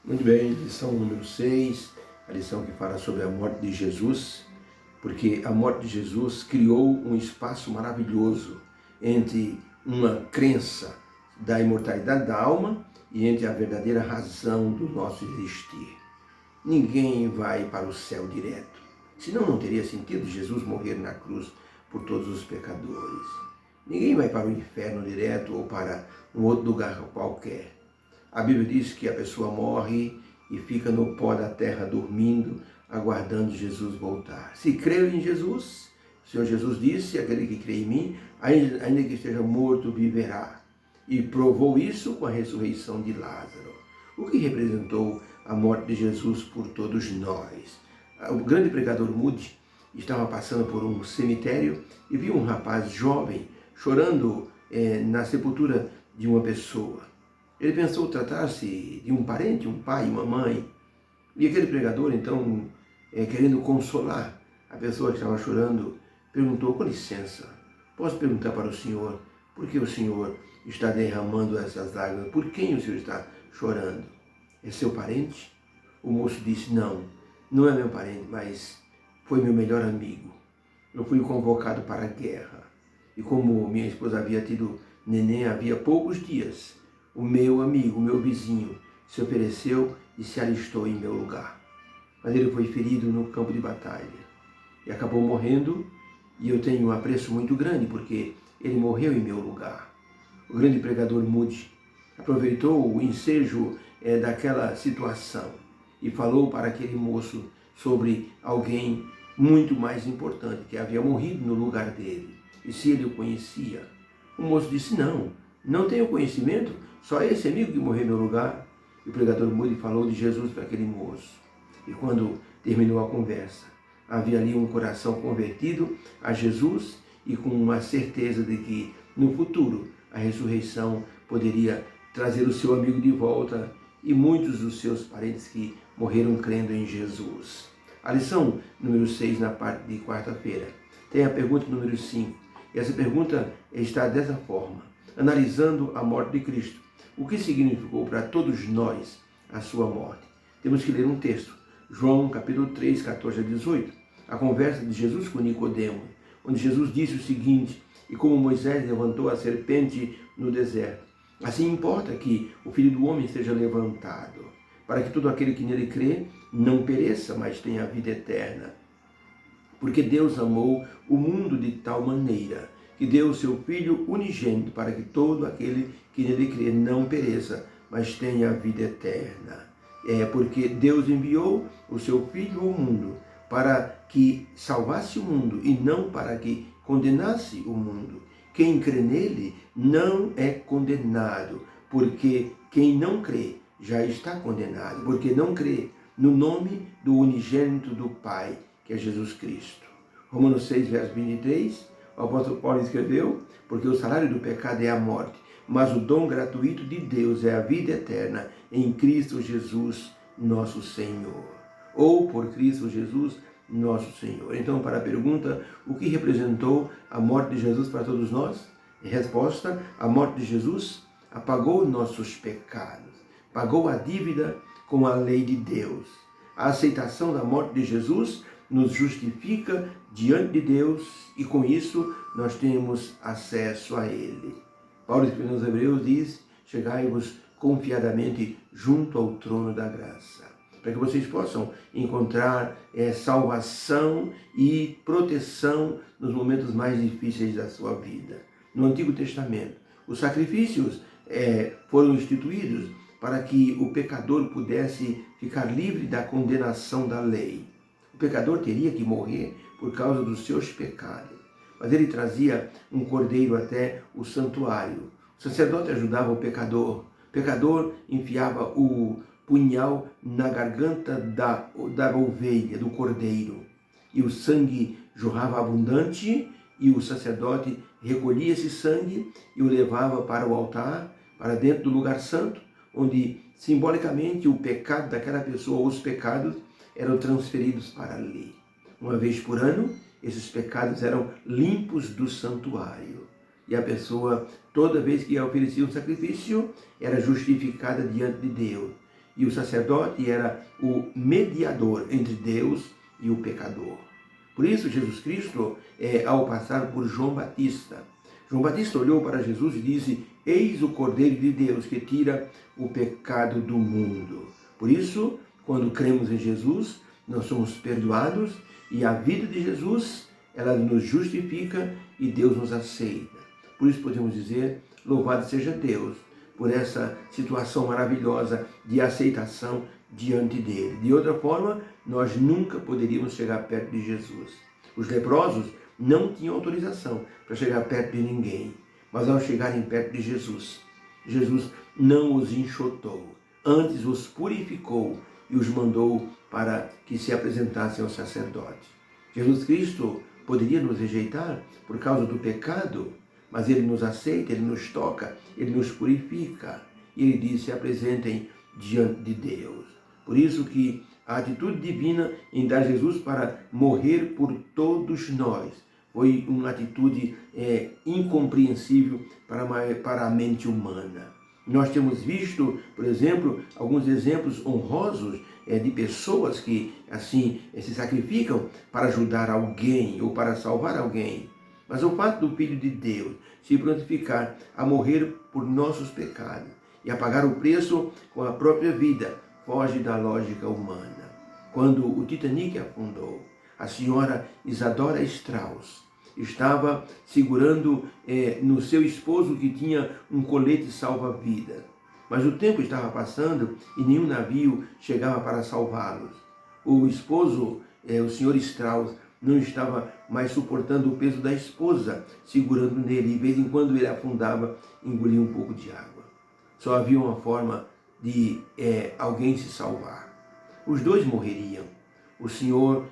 Muito bem, lição número 6, a lição que fala sobre a morte de Jesus, porque a morte de Jesus criou um espaço maravilhoso entre uma crença da imortalidade da alma e entre a verdadeira razão do nosso existir. Ninguém vai para o céu direto, senão não teria sentido Jesus morrer na cruz por todos os pecadores. Ninguém vai para o inferno direto ou para um outro lugar qualquer. A Bíblia diz que a pessoa morre e fica no pó da terra dormindo, aguardando Jesus voltar. Se crer em Jesus, o Senhor Jesus disse, aquele que crê em mim, ainda que esteja morto, viverá. E provou isso com a ressurreição de Lázaro. O que representou a morte de Jesus por todos nós? O grande pregador Moody estava passando por um cemitério e viu um rapaz jovem chorando na sepultura de uma pessoa. Ele pensou tratar-se de um parente, um pai, uma mãe. E aquele pregador, então, querendo consolar a pessoa que estava chorando, perguntou: com licença, posso perguntar para o senhor por que o senhor está derramando essas lágrimas? Por quem o senhor está chorando? É seu parente? O moço disse: não, não é meu parente, mas foi meu melhor amigo. Eu fui convocado para a guerra. E como minha esposa havia tido neném havia poucos dias, o meu amigo, o meu vizinho, se ofereceu e se alistou em meu lugar. Mas ele foi ferido no campo de batalha e acabou morrendo, e eu tenho um apreço muito grande porque ele morreu em meu lugar. O grande pregador Moody aproveitou o ensejo daquela situação e falou para aquele moço sobre alguém muito mais importante que havia morrido no lugar dele, e se ele o conhecia. O moço disse: não tenho conhecimento, só esse amigo que morreu em meu lugar. E o pregador Moody falou de Jesus para aquele moço. E quando terminou a conversa, havia ali um coração convertido a Jesus e com uma certeza de que no futuro a ressurreição poderia trazer o seu amigo de volta e muitos dos seus parentes que morreram crendo em Jesus. A lição número 6, na parte de quarta-feira, tem a pergunta número 5. E essa pergunta está dessa forma: analisando a morte de Cristo, o que significou para todos nós a sua morte? Temos que ler um texto, João capítulo 3, 14 a 18, a conversa de Jesus com Nicodemo, onde Jesus disse o seguinte: e como Moisés levantou a serpente no deserto, assim importa que o Filho do Homem seja levantado, para que todo aquele que nele crê não pereça, mas tenha a vida eterna. Porque Deus amou o mundo de tal maneira que deu o seu Filho unigênito para que todo aquele que nele crê não pereça, mas tenha a vida eterna. Porque Deus enviou o seu Filho ao mundo para que salvasse o mundo e não para que condenasse o mundo. Quem crê nele não é condenado, porque quem não crê já está condenado, porque não crê no nome do unigênito do Pai, que é Jesus Cristo. Romanos 6, verso 23, o apóstolo Paulo escreveu: porque o salário do pecado é a morte, mas o dom gratuito de Deus é a vida eterna em Cristo Jesus, nosso Senhor. Ou por Cristo Jesus, nosso Senhor. Então, para a pergunta, o que representou a morte de Jesus para todos nós? Resposta: a morte de Jesus apagou nossos pecados, pagou a dívida com a lei de Deus. A aceitação da morte de Jesus nos justifica diante de Deus e com isso nós temos acesso a Ele. Paulo, escrevendo aos Hebreus, diz: chegai-vos confiadamente junto ao trono da graça, para que vocês possam encontrar salvação e proteção nos momentos mais difíceis da sua vida. No Antigo Testamento, os sacrifícios foram instituídos para que o pecador pudesse ficar livre da condenação da lei. O pecador teria que morrer por causa dos seus pecados, mas ele trazia um cordeiro até o santuário. O sacerdote ajudava o pecador enfiava o punhal na garganta da ovelha, do cordeiro, e o sangue jorrava abundante, e o sacerdote recolhia esse sangue e o levava para o altar, para dentro do lugar santo, onde simbolicamente o pecado daquela pessoa, ou os pecados, eram transferidos para ali. Uma vez por ano, esses pecados eram limpos do santuário. E a pessoa, toda vez que oferecia um sacrifício, era justificada diante de Deus. E o sacerdote era o mediador entre Deus e o pecador. Por isso, Jesus Cristo, ao passar por João Batista olhou para Jesus e disse: eis o Cordeiro de Deus que tira o pecado do mundo. Por isso, quando cremos em Jesus, nós somos perdoados e a vida de Jesus, ela nos justifica e Deus nos aceita. Por isso podemos dizer: louvado seja Deus por essa situação maravilhosa de aceitação diante dele. De outra forma, nós nunca poderíamos chegar perto de Jesus. Os leprosos não tinham autorização para chegar perto de ninguém, mas ao chegarem perto de Jesus, Jesus não os enxotou, antes os purificou e os mandou para que se apresentassem ao sacerdote. Jesus Cristo poderia nos rejeitar por causa do pecado, mas Ele nos aceita, Ele nos toca, Ele nos purifica. E Ele diz: se apresentem diante de Deus. Por isso que a atitude divina em dar Jesus para morrer por todos nós foi uma atitude incompreensível para a mente humana. Nós temos visto, por exemplo, alguns exemplos honrosos de pessoas que assim se sacrificam para ajudar alguém ou para salvar alguém. Mas o fato do Filho de Deus se prontificar a morrer por nossos pecados e a pagar o preço com a própria vida foge da lógica humana. Quando o Titanic afundou, a senhora Isadora Strauss estava segurando no seu esposo que tinha um colete salva-vida. Mas o tempo estava passando e nenhum navio chegava para salvá-los. O esposo, o senhor Strauss, não estava mais suportando o peso da esposa, segurando nele. De vez em quando ele afundava, engolia um pouco de água. Só havia uma forma de alguém se salvar. Os dois morreriam. O senhor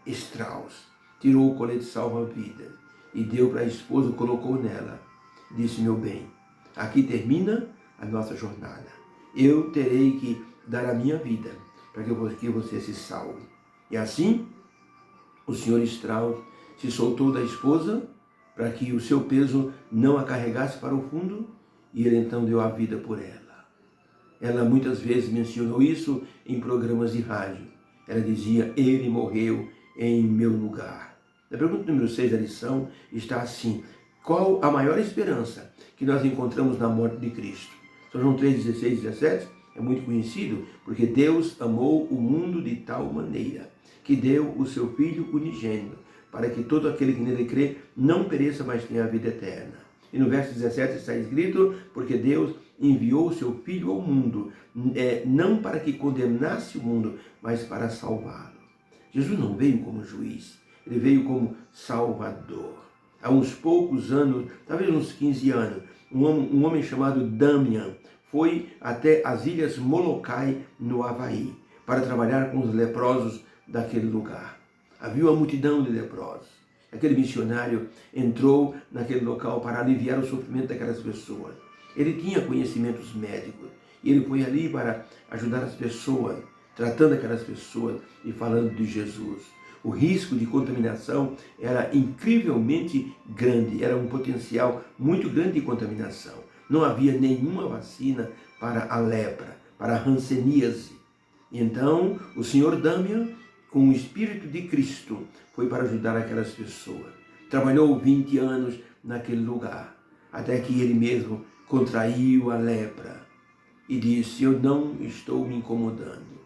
Strauss tirou o colete salva-vidas e deu para a esposa, colocou nela. Disse: meu bem, aqui termina a nossa jornada. Eu terei que dar a minha vida para que você se salve. E assim, o senhor Strauss se soltou da esposa para que o seu peso não a carregasse para o fundo, e ele então deu a vida por ela. Ela muitas vezes mencionou isso em programas de rádio. Ela dizia: ele morreu em meu lugar. A pergunta número 6 da lição está assim: qual a maior esperança que nós encontramos na morte de Cristo? São João 3, 16 e 17 é muito conhecido, porque Deus amou o mundo de tal maneira que deu o seu Filho unigênito, para que todo aquele que nele crê não pereça, mas tenha a vida eterna. E no verso 17 está escrito: porque Deus enviou o seu Filho ao mundo, não para que condenasse o mundo, mas para salvá-lo. Jesus não veio como juiz, ele veio como salvador. Há uns poucos anos, talvez uns 15 anos, um homem chamado Damian foi até as ilhas Molokai, no Havaí, para trabalhar com os leprosos daquele lugar. Havia uma multidão de leprosos. Aquele missionário entrou naquele local para aliviar o sofrimento daquelas pessoas. Ele tinha conhecimentos médicos e ele foi ali para ajudar as pessoas, tratando aquelas pessoas e falando de Jesus. O risco de contaminação era incrivelmente grande, era um potencial muito grande de contaminação. Não havia nenhuma vacina para a lepra, para a hanseníase. Então, o senhor Damian, com o Espírito de Cristo, foi para ajudar aquelas pessoas. Trabalhou 20 anos naquele lugar, até que ele mesmo contraiu a lepra e disse: eu não estou me incomodando.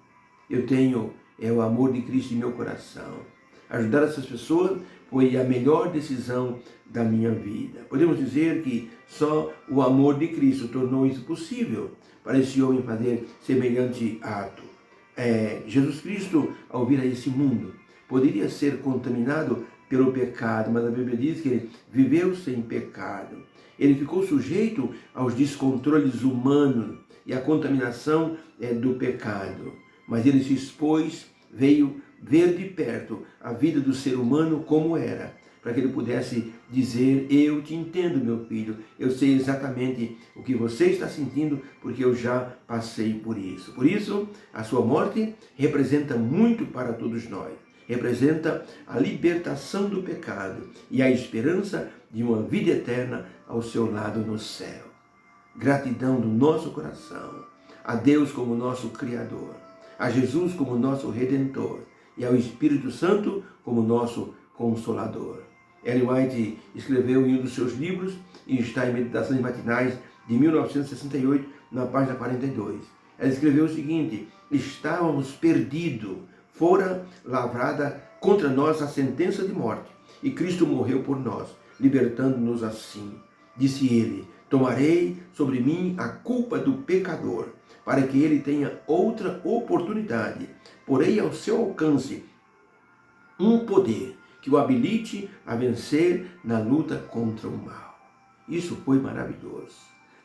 Eu tenho o amor de Cristo em meu coração. Ajudar essas pessoas foi a melhor decisão da minha vida. Podemos dizer que só o amor de Cristo tornou isso possível para esse homem fazer semelhante ato. Jesus Cristo, ao vir a esse mundo, poderia ser contaminado pelo pecado, mas a Bíblia diz que ele viveu sem pecado. Ele ficou sujeito aos descontroles humanos e à contaminação do pecado. Mas ele se expôs, veio ver de perto a vida do ser humano como era, para que ele pudesse dizer: eu te entendo, meu filho, eu sei exatamente o que você está sentindo, porque eu já passei por isso. Por isso, a sua morte representa muito para todos nós. Representa a libertação do pecado e a esperança de uma vida eterna ao seu lado no céu. Gratidão do nosso coração a Deus como nosso Criador, a Jesus como nosso Redentor e ao Espírito Santo como nosso Consolador. Ellen White escreveu em um dos seus livros, e está em Meditações Matinais de 1968, na página 42. Ela escreveu o seguinte: estávamos perdidos, fora lavrada contra nós a sentença de morte, e Cristo morreu por nós, libertando-nos assim. Disse ele: tomarei sobre mim a culpa do pecador, para que ele tenha outra oportunidade. Porei ao seu alcance um poder que o habilite a vencer na luta contra o mal. Isso foi maravilhoso.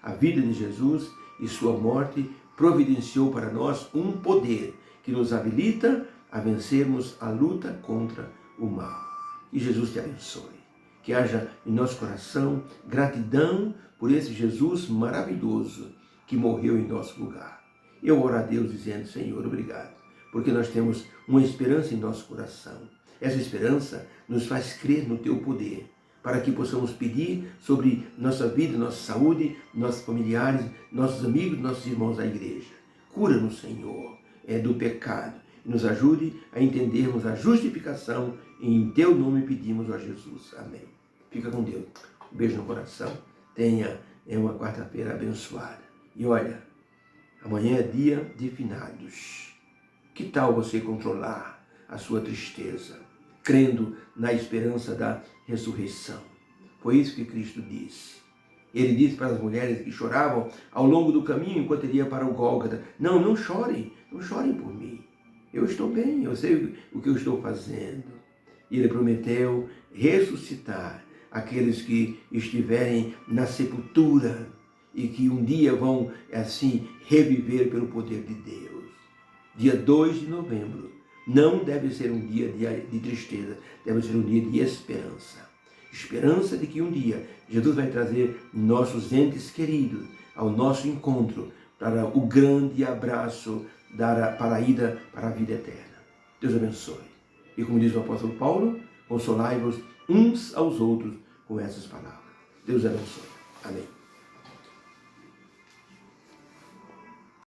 A vida de Jesus e sua morte providenciou para nós um poder que nos habilita a vencermos a luta contra o mal. Que Jesus te abençoe. Que haja em nosso coração gratidão por esse Jesus maravilhoso que morreu em nosso lugar. Eu oro a Deus dizendo: Senhor, obrigado, porque nós temos uma esperança em nosso coração. Essa esperança nos faz crer no teu poder, para que possamos pedir sobre nossa vida, nossa saúde, nossos familiares, nossos amigos, nossos irmãos da igreja. Cura-nos, Senhor, do pecado e nos ajude a entendermos a justificação, e em teu nome pedimos a Jesus. Amém. Fica com Deus. Um beijo no coração. Tenha uma quarta-feira abençoada. E olha, amanhã é dia de finados. Que tal você controlar a sua tristeza, crendo na esperança da ressurreição? Foi isso que Cristo disse. Ele disse para as mulheres que choravam ao longo do caminho enquanto ele ia para o Gólgota: não chorem, não chorem por mim. Eu estou bem, eu sei o que eu estou fazendo. E ele prometeu ressuscitar aqueles que estiverem na sepultura e que um dia vão, assim, reviver pelo poder de Deus. Dia 2 de novembro não deve ser um dia de tristeza, deve ser um dia de esperança. Esperança de que um dia Jesus vai trazer nossos entes queridos ao nosso encontro para o grande abraço para a ida para a vida eterna. Deus abençoe. E como diz o apóstolo Paulo, consolai-vos uns aos outros com essas palavras. Deus abençoe. Amém.